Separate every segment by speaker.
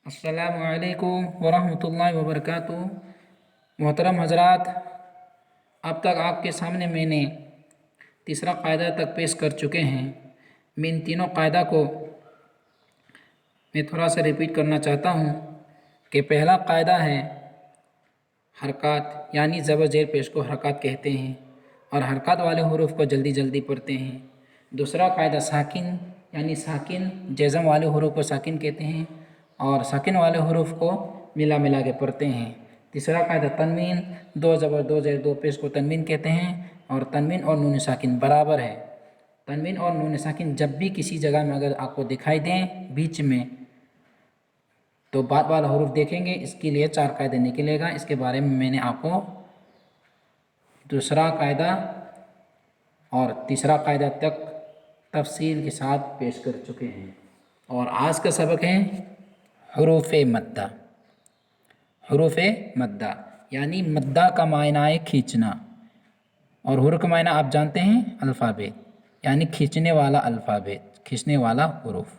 Speaker 1: अस्सलामु अलैकुम वरहमतुल्लाहि वबरकातुहू। मोहतरम हजरात, अब तक आपके सामने मैंने तीसरा कायदा तक पेश कर चुके हैं। मैं इन तीनों कायदा को मैं थोड़ा सा रिपीट करना चाहता हूँ कि पहला कायदा है हरकत, यानी ज़बर ज़ेर पेश को हरकत कहते हैं और हरकत वाले हुरूफ को जल्दी जल्दी पढ़ते हैं। दूसरा कायदा साकिन, यानी साकिन जज़म वाले हुरूफ को साकिन कहते हैं और साकिन वाले हुरूफ को मिला मिला के पढ़ते हैं। तीसरा कायदा तनवीन, दो ज़बर दो ज़ेर दो पेश को तनवीन कहते हैं और तनवीन और नून साकिन बराबर है। तनवीन और नून साकिन जब भी किसी जगह में अगर आपको दिखाई दें बीच में, तो बाद वाला हुरूफ देखेंगे। इसके लिए चार कायदे निकलेगा। इसके बारे में मैंने आपको दूसरा कायदा और तीसरा कायदा तक तफसील के साथ पेश कर चुके हैं। और आज का सबक है हुरूफ मद्दा। हुरूफ मद्दा यानी मद्दा का मायना है खींचना और हुरूफ का मायना आप जानते हैं अल्फ़ाबेट, यानी खींचने वाला अल्फ़ाबेट, खींचने वाला हुरूफ।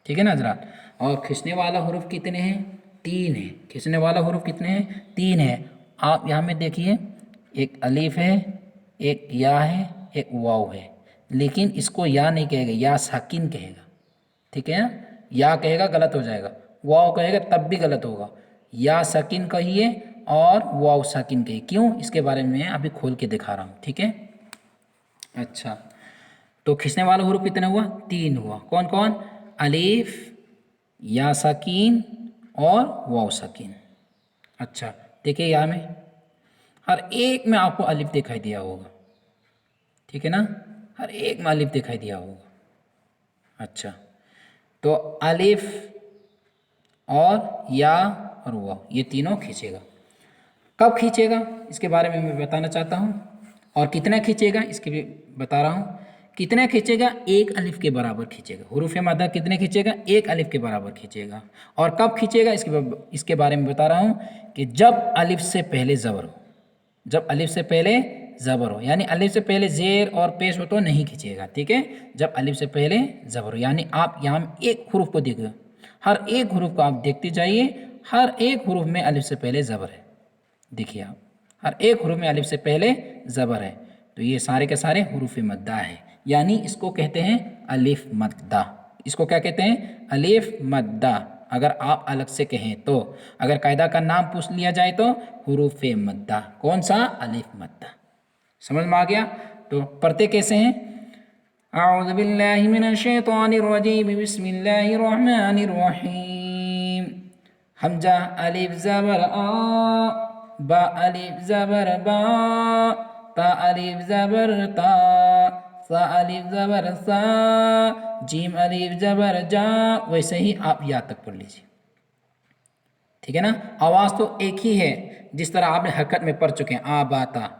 Speaker 1: ठीक है ना हज़रात। और खींचने वाला हुरूफ कितने हैं? तीन है। खींचने वाला हुरूफ कितने हैं? तीन है। आप यहाँ में देखिए, एक अलीफ है, एक या है, एक वाव है। लेकिन इसको या नहीं कहेगा, या साकिन कहेगा। ठीक है ना। या कहेगा गलत हो जाएगा, वाव कहेगा तब भी गलत होगा। या साकिन कहिए और वाव साकिन कहिए। क्यों? इसके बारे में मैं अभी खोल के दिखा रहा हूँ। ठीक है। अच्छा, तो खींचने वाला हुरूफ कितने हुआ? तीन हुआ। कौन कौन? अलीफ, या साकिन और वाव साकिन। अच्छा, देखिए यहाँ में हर एक में आपको अलिफ दिखाई दिया होगा। ठीक है ना, हर एक में अलिफ दिखाई दिया होगा। अच्छा, तो अलिफ और या और वाव ये तीनों खींचेगा। कब खींचेगा इसके बारे में मैं बताना चाहता हूँ, और कितना खींचेगा इसके भी बता रहा हूँ। कितना खींचेगा? एक अलिफ के बराबर खींचेगा। हुरूफ मद्दा कितने खींचेगा? एक अलिफ के बराबर खींचेगा। और कब खींचेगा इसके बारे में बता रहा हूँ कि जब अलिफ से पहले ज़बर हो। जब अलिफ से पहले ज़बर हो, यानी अलिफ से पहले ज़ेर और पेश हो तो नहीं खींचेगा। ठीक है। जब अलिफ से पहले ज़बर हो, यानी आप यहाँ एक हुरूफ को देखिए, हर एक हुरूफ को आप देखते जाइए, हर एक हुरूफ में अलिफ से पहले ज़बर है। देखिए आप, हर एक हुरूफ में अलिफ से पहले ज़बर है। तो ये सारे के सारे हुरूफ मद्दा है, यानी इसको कहते हैं अलिफ मद्दा। इसको क्या कहते हैं? अलिफ मद्दा। अगर आप अलग से कहें तो, अगर कायदा का नाम पूछ लिया जाए तो हुरूफ मद्दा। कौन सा? अलिफ मद्दा। समझ में आ गया? तो पढ़ते कैसे हैं? अऊज़ु बिल्लाहि मिनश शैतानिर रजीम, बिस्मिल्लाहिर रहमानिर रहीम। हमजा अलिफ ज़बर आ, बा अलिफ ज़बर बा, ता अलिफ ज़बर ता, सा अलिफ ज़बर सा, जीम अलिफ ज़बर जा। वैसे ही आप या तक पढ़ लीजिए। ठीक है ना। आवाज़ तो एक ही है, जिस तरह आपने हरकत में पढ़ चुके हैं, आ बाता,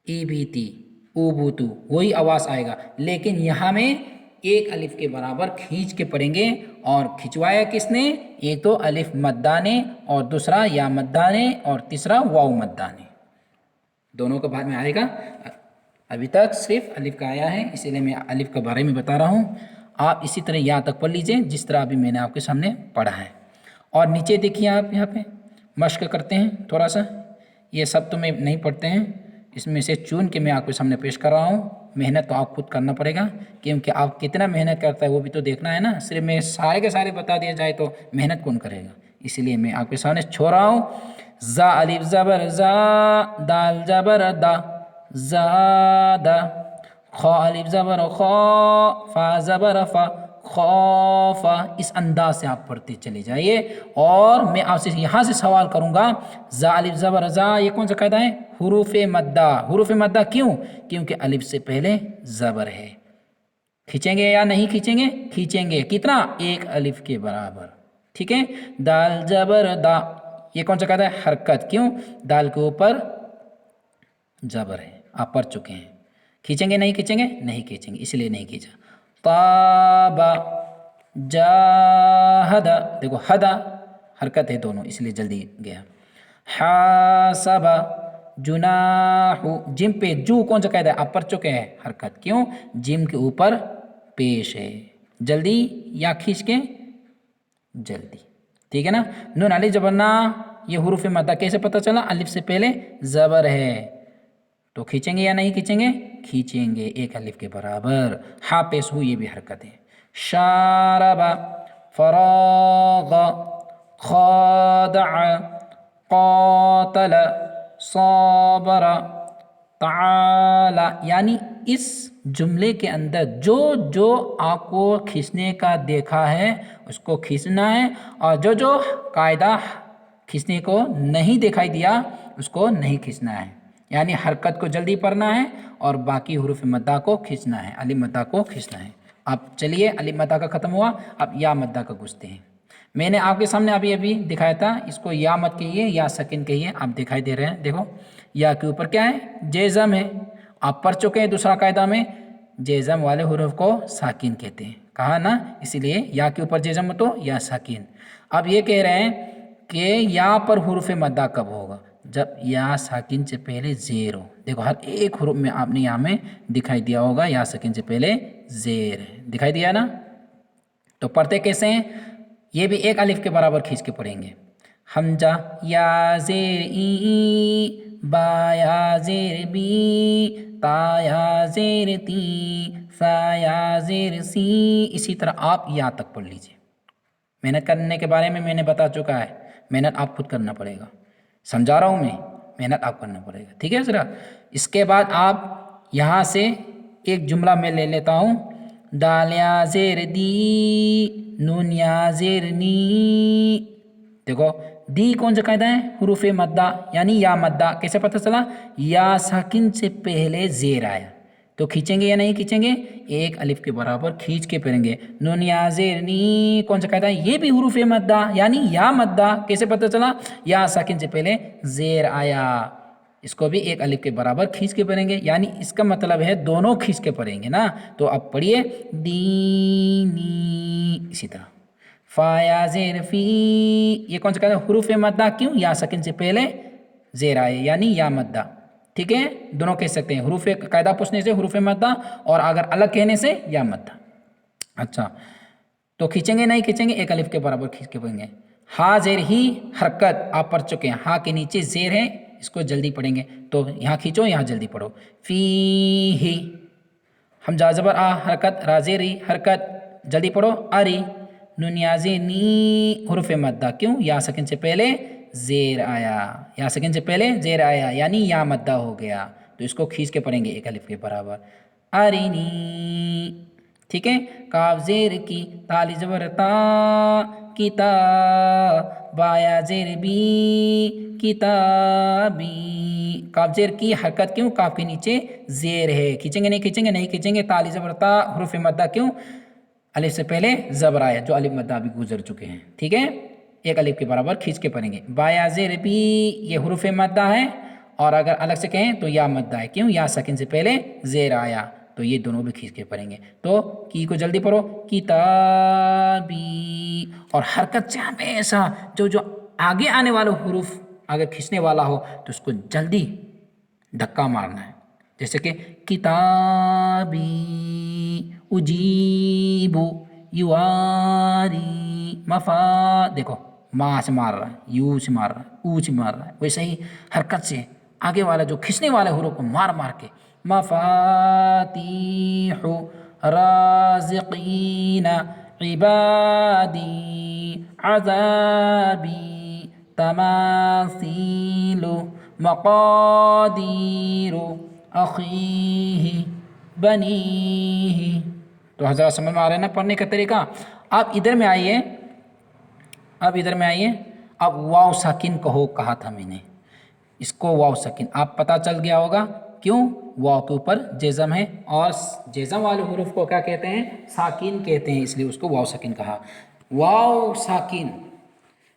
Speaker 1: ई बीती, ऊ बूतू, वही आवाज़ आएगा। लेकिन यहाँ में एक अलिफ के बराबर खींच के पढ़ेंगे। और खिंचवाया किसने? एक तो अलिफ मद्दा ने, और दूसरा या मद्दा ने, और तीसरा वाव मद्दा ने। दोनों का बाद में आएगा। अभी तक सिर्फ अलिफ का आया है, इसीलिए मैं अलिफ के बारे में बता रहा हूँ। आप इसी तरह यहाँ तक पढ़ लीजिए जिस तरह अभी मैंने आपके सामने पढ़ा है। और नीचे देखिए, आप यहाँ पे मश्क करते हैं थोड़ा सा। ये सब तो मैं नहीं पढ़ते हैं, इसमें से चुन के मैं आपके सामने पेश कर रहा हूँ। मेहनत तो आप खुद करना पड़ेगा, क्योंकि आप कितना मेहनत करता है वो भी तो देखना है ना। सिर्फ मैं सारे के सारे बता दिया जाए तो मेहनत कौन करेगा। इसलिए मैं आपके सामने छोड़ रहा हूँ। ज़ा अलिफ ज़बर ज़ा, दाल ज़बर दा, ज़ादा। खा अलिफ ज़बर खा, फा ज़बर फा, खौफा। इस अंदाज से आप पढ़ते चले जाइए। और मैं आपसे यहाँ से सवाल करूँगा, ज़ा अलिफ ज़बर ज़ा, ये कौन सा कायदा है? हुरूफ मद्दा। हुरूफ मद्दा क्यों? क्योंकि अलिफ से पहले ज़बर है। खींचेंगे या नहीं खींचेंगे? खींचेंगे। कितना? एक अलिफ के बराबर। ठीक है। दाल ज़बर दा, ये कौन सा कायदा है? हरकत। क्यों? दाल के ऊपर ज़बर है, आप पढ़ चुके हैं। खींचेंगे नहीं खींचेंगे? नहीं खींचेंगे, इसलिए नहीं खींचा। ताबा, जाहदा, देखो हदा हरकत है दोनों, इसलिए जल्दी गया। हासबा, जुनाहु, जिम पे जू कौन सा कायदा है? आप पढ़ चुके हैं, हरकत। क्यों? जिम के ऊपर पेश है। जल्दी या खींच के? जल्दी। ठीक है ना। नून अलिफ जबर ना, ये हुरूफ मद्दा कैसे पता चला, अलिफ से पहले ज़बर है तो खींचेंगे या नहीं खींचेंगे, खींचेंगे एक अलिफ के बराबर। हा पेश हुई, ये भी हरकत है। शारबा, फराग, खादअ, क़ातल, साबर, ताला, यानी इस जुमले के अंदर जो जो आपको खींचने का देखा है उसको खींचना है, और जो जो कायदा खींचने को नहीं दिखाई दिया उसको नहीं खींचना है। यानी हरकत को जल्दी पढ़ना है और बाकी हुरूफ मद्दा को खींचना है, अलिफ मद्दा को खींचना है। अब चलिए, अलिफ मद्दा का ख़त्म हुआ, अब या मद्दा का घुसते हैं। मैंने आपके सामने अभी अभी दिखाया था, इसको या मत कहिए या सकिन कहिए, आप दिखाई दे रहे हैं। देखो या के ऊपर क्या है, जेज़म है। आप पढ़ चुके हैं दूसरा कायदा में, जेज़म वाले हुरूफ को साकिन कहते हैं, कहा ना, इसीलिए या के ऊपर जेज़म हो तो या साकिन। अब ये कह रहे हैं कि या पर हुरूफ मद्दा कब होगा, जब या साकिन से पहले ज़ेर हो। देखो हर एक हुरूफ में आपने यहाँ में दिखाई दिया होगा या साकिन से पहले ज़ेर है, दिखाई दिया ना। तो पढ़ते कैसे हैं, ये भी एक अलिफ के बराबर खींच के पढ़ेंगे। हमजा या ज़ेर ई, बा या ज़ेर बी, ता या ज़ेर ती, सा या ज़ेर सी। इसी तरह आप या तक पढ़ लीजिए। मेहनत करने के बारे में मैंने बता चुका है, मेहनत आप खुद करना पड़ेगा, समझा रहा हूँ मैं, मेहनत आप करना पड़ेगा, ठीक है ज़रा। इसके बाद आप यहाँ से एक जुमला मैं ले लेता हूँ, दाल या ज़ेर दी, नून या ज़ेर नी। देखो दी कौन सा कायदा है, हुरूफ मद्दा यानी या मद्दा। कैसे पता चला, या साकिन से पहले ज़ेर आया तो खींचेंगे या नहीं खींचेंगे, एक अलिफ के बराबर खींच के पढ़ेंगे। नून या ज़ेर नी कौन सा कायदा है, ये भी हुरूफ मद्दा यानी या मद्दा। कैसे पता चला, या साकिन से पहले ज़ेर आया, इसको भी एक अलिफ के बराबर खींच के पढ़ेंगे, यानी इसका मतलब है दोनों खींच के पढ़ेंगे ना। तो अब पढ़िए दीनी, इसी तरह फाया ज़ेर फी, ये कौन सा कायदा, हुरूफ मद्दा। क्यों, या साकिन से पहले ज़ेर आए यानी या मद्दा, ठीक है। दोनों कह सकते हैं, हुरूफ कायदा पूछने से हुरूफ मद्दा, और अगर अलग कहने से या मद्दा। अच्छा तो खींचेंगे नहीं खींचेंगे, एक अलिफ के बराबर खींच के पढ़ेंगे। हा ज़ेर ही, हरकत आप पढ़ चुके हैं, हा के नीचे ज़ेर है, इसको जल्दी पढ़ेंगे तो यहाँ खींचो यहाँ जल्दी पढ़ो। फी ही, हम जा ज़बर आ, हरकत, राज़ेरी हरकत, जल्दी पढ़ो। अरी, नुनियाज़े नी, हुरूफ मद्दा। क्यों, या सकिन से पहले ज़ेर आया, या सकिन से पहले ज़ेर आया यानी या मद्दा हो गया, तो इसको खींच के पढ़ेंगे एक अलिफ के बराबर। अरिनी, ठीक है। काफ ज़ेर की, ताली ज़बर ता, किता, बाया ज़ेर बी, किताबी। काफ ज़ेर की हरकत, क्यों, काफ के नीचे ज़ेर है, खींचेंगे नहीं खींचेंगे, नहीं खींचेंगे। ताली ज़बर ता, हुरूफ मद्दा। क्यों, अलिफ से पहले ज़बर आया, जो अलिफ मद्दा अभी गुजर चुके हैं, ठीक है। एक अलिफ के बराबर खींच के पढ़ेंगे। बाया ज़ेर बी, ये हुरूफ मद्दा है, और अगर अलग से कहें तो या मद्दा है। क्यों, या सकिन से पहले ज़ेर आया, तो ये दोनों भी खींच के पढ़ेंगे। तो की को जल्दी पढ़ो, किताबी, और हरकत से हमेशा जो जो आगे आने वाला हुरूफ अगर खींचने वाला हो तो उसको जल्दी धक्का मारना है। जैसे कि किताबी, उजीबु, युआरी, मफा, देखो मा से मार रहा है, यू से मार रहा है, ऊ से मार रहा है, वैसे ही हरकत से आगे वाला जो खींचने वाले हुरूफ को मार मार के। मफातीहु, राज़िकीना, इबादी, अज़ाबी, तमासीलु, मक़ादीरु, अख़ीही, बनीही। तो हज़रात समझ में आ रहे हैं ना पढ़ने का तरीका। अब इधर में आइए, अब इधर में आइए, अब वाव साकिन कहो कहा था मैंने, इसको वाव साकिन आप पता चल गया होगा। क्यों, वाव के ऊपर जेज़म है, और जेज़म वाले हुरूफ को क्या कहते हैं, साकिन कहते हैं, इसलिए उसको वाव साकिन कहा। वाव साकिन,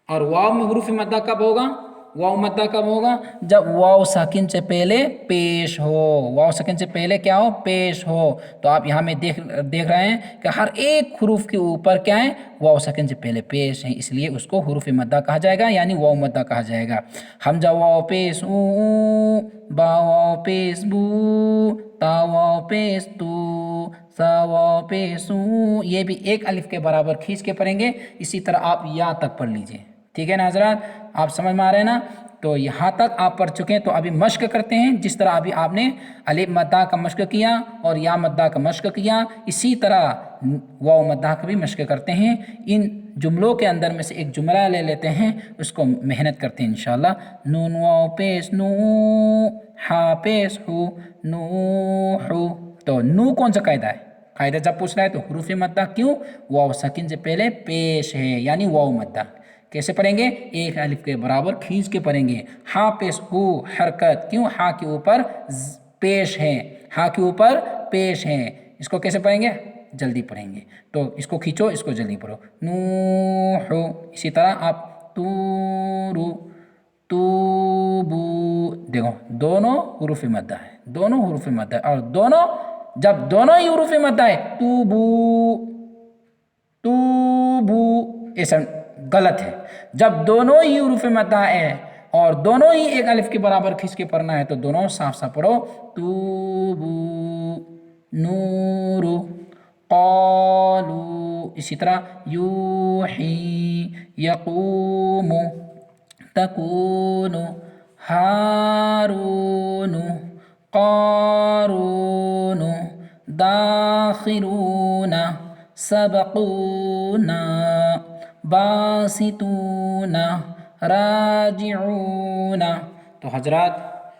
Speaker 1: और वाव में हुरूफ मद्दा कब होगा, वाव मद्दा कब होगा, जब वाव साकिन से पहले पेश हो। वाव साकिन से पहले क्या हो, पेश हो। तो आप यहाँ में देख रहे हैं कि हर एक हुरूफ के ऊपर क्या है, वाव साकिन से पहले पेश है, इसलिए उसको हुरूफ मद्दा कहा जाएगा, यानी वाव मद्दा कहा जाएगा। हमजा वाव पेश ऊ, बा वाव पेश बू, ता वाव पेश तू, सा वाव पेश ऊ, ये भी एक अलिफ के बराबर खींच के पढ़ेंगे। इसी तरह आप या तक पढ़ लीजिए, ठीक है ना हज़रात, आप समझ में आ रहे हैं ना। तो यहाँ तक आप पढ़ चुके हैं, तो अभी मश्क करते हैं। जिस तरह अभी आपने अलिफ मद्दा का मश्क किया और या मद्दा का मश्क किया, इसी तरह वाव मद्दा का भी मश्क करते हैं। इन जुमलों के अंदर में से एक जुमला ले लेते हैं, उसको मेहनत करते हैं इंशाल्लाह। नून वाव पेश नू, हा पेश हु, नूहु। तो नू कौन सा कायदा है? कायदा जब पूछ रहा है तो हुरूफ मद्दा, क्यों? वाव सकीन से पहले पेश है, यानी वाव मद्दा। कैसे पढ़ेंगे? एक अलिफ के बराबर खींच के पढ़ेंगे। हा पेश हु हरकत, क्यों? हा के ऊपर पेश है, हा के ऊपर पेश है। इसको कैसे पढ़ेंगे? जल्दी पढ़ेंगे, तो इसको खींचो, इसको जल्दी पढ़ो। नूहु। इसी तरह आप तूरु, तूबू, देखो दोनों हुरूफ मद्दा है, दोनों हुरूफ मद्दा है। और दोनों, जब दोनों ही हुरूफ मद्दा है, तूबू, तूबू, ऐसा गलत है। जब दोनों ही हुरूफ मद्दा है और दोनों ही एक अलिफ के बराबर खींच के पढ़ना है, तो दोनों साफ साफ पढ़ो। तूबू, नूरु, क़ालू। इसी तरह यूही, यक़ूमु, तकूनु, हारूनु, क़ारूनु, दाखिलूना, सबक़ूना, बासितूना, राजिऊना। तो हजरात,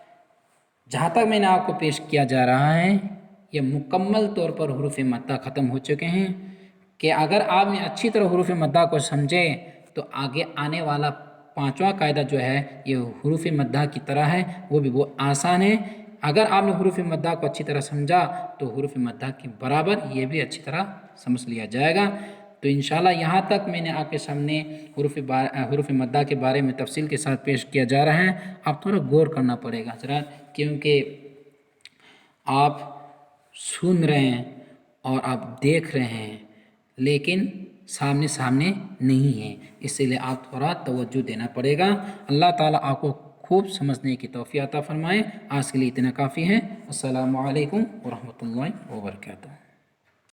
Speaker 1: जहाँ तक मैंने आपको पेश किया जा रहा है, ये मुकम्मल तौर पर हुरूफ मद्दा ख़त्म हो चुके हैं। कि अगर आपने अच्छी तरह हुरूफ मद्दा को समझे, तो आगे आने वाला पांचवा कायदा जो है, ये हुरूफ मद्दा की तरह है, वो भी वो आसान है। अगर आपने हुरूफ मद्दा को अच्छी तरह समझा, तो हुरूफ मद्दा के बराबर ये भी अच्छी तरह समझ लिया जाएगा। तो इंशाल्लाह यहाँ तक मैंने आपके सामने हुरूफ मद्दा के बारे में तफसील के साथ पेश किया जा रहा है। आप थोड़ा गौर करना पड़ेगा ज़रा, क्योंकि आप सुन रहे हैं और आप देख रहे हैं, लेकिन सामने सामने नहीं है, इसीलिए आप थोड़ा तवज्जो देना पड़ेगा। अल्लाह ताला आपको खूब समझने की तौफीक अता फरमाए। आज के लिए इतना काफ़ी है। अस्सलामु अलैकुम व रहमतुल्लाहि व बरकातुहू।